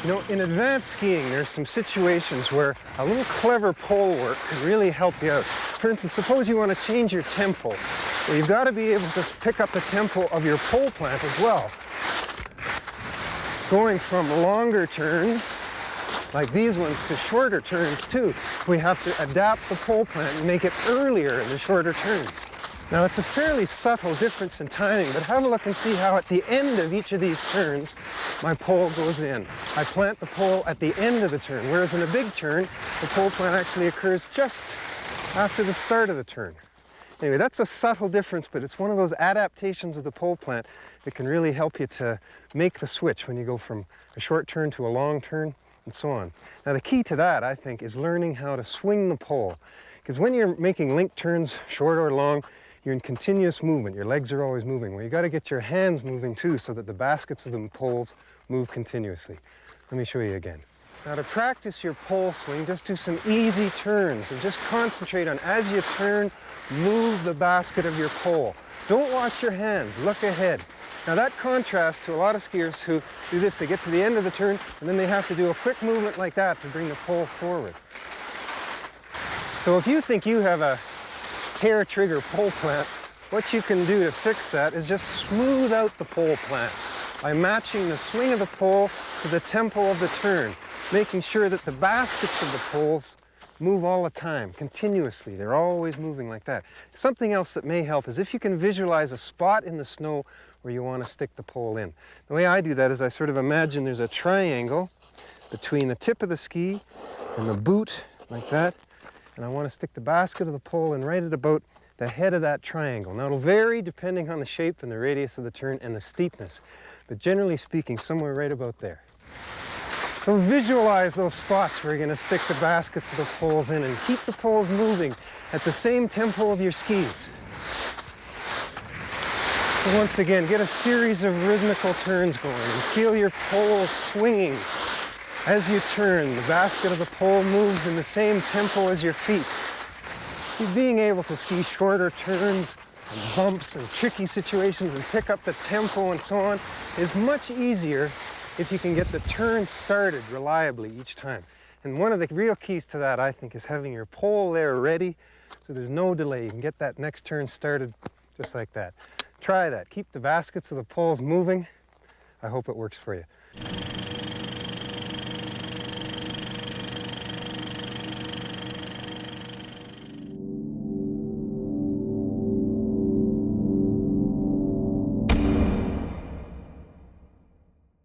You know, in advanced skiing, there's some situations where a little clever pole work can really help you out. For instance, suppose you want to change your tempo. Well, you've got to be able to pick up the tempo of your pole plant as well. Going from longer turns, like these ones, to shorter turns too. We have to adapt the pole plant and make it earlier in the shorter turns. Now, it's a fairly subtle difference in timing, but have a look and see how at the end of each of these turns, my pole goes in. I plant the pole at the end of the turn, whereas in a big turn, the pole plant actually occurs just after the start of the turn. Anyway, that's a subtle difference, but it's one of those adaptations of the pole plant that can really help you to make the switch when you go from a short turn to a long turn, and so on. Now, the key to that, I think, is learning how to swing the pole. Because when you're making link turns, short or long, you're in continuous movement. Your legs are always moving. Well, you got to get your hands moving too so that the baskets of the poles move continuously. Let me show you again. Now, to practice your pole swing, just do some easy turns and just concentrate on, as you turn, move the basket of your pole. Don't watch your hands, look ahead. Now, that contrasts to a lot of skiers who do this. They get to the end of the turn and then they have to do a quick movement like that to bring the pole forward. So if you think you have a hair trigger pole plant, what you can do to fix that is just smooth out the pole plant by matching the swing of the pole to the tempo of the turn, making sure that the baskets of the poles move all the time, continuously. They're always moving like that. Something else that may help is if you can visualize a spot in the snow where you want to stick the pole in. The way I do that is I sort of imagine there's a triangle between the tip of the ski and the boot, like that. And I want to stick the basket of the pole in right at about the head of that triangle. Now, it'll vary depending on the shape and the radius of the turn and the steepness, but generally speaking, somewhere right about there. So visualize those spots where you're going to stick the baskets of the poles in and keep the poles moving at the same tempo of your skis. So once again, get a series of rhythmical turns going and feel your pole swinging. As you turn, the basket of the pole moves in the same tempo as your feet. Being able to ski shorter turns and bumps and tricky situations and pick up the tempo and so on is much easier if you can get the turn started reliably each time. And one of the real keys to that, I think, is having your pole there ready so there's no delay. You can get that next turn started just like that. Try that. Keep the baskets of the poles moving. I hope it works for you.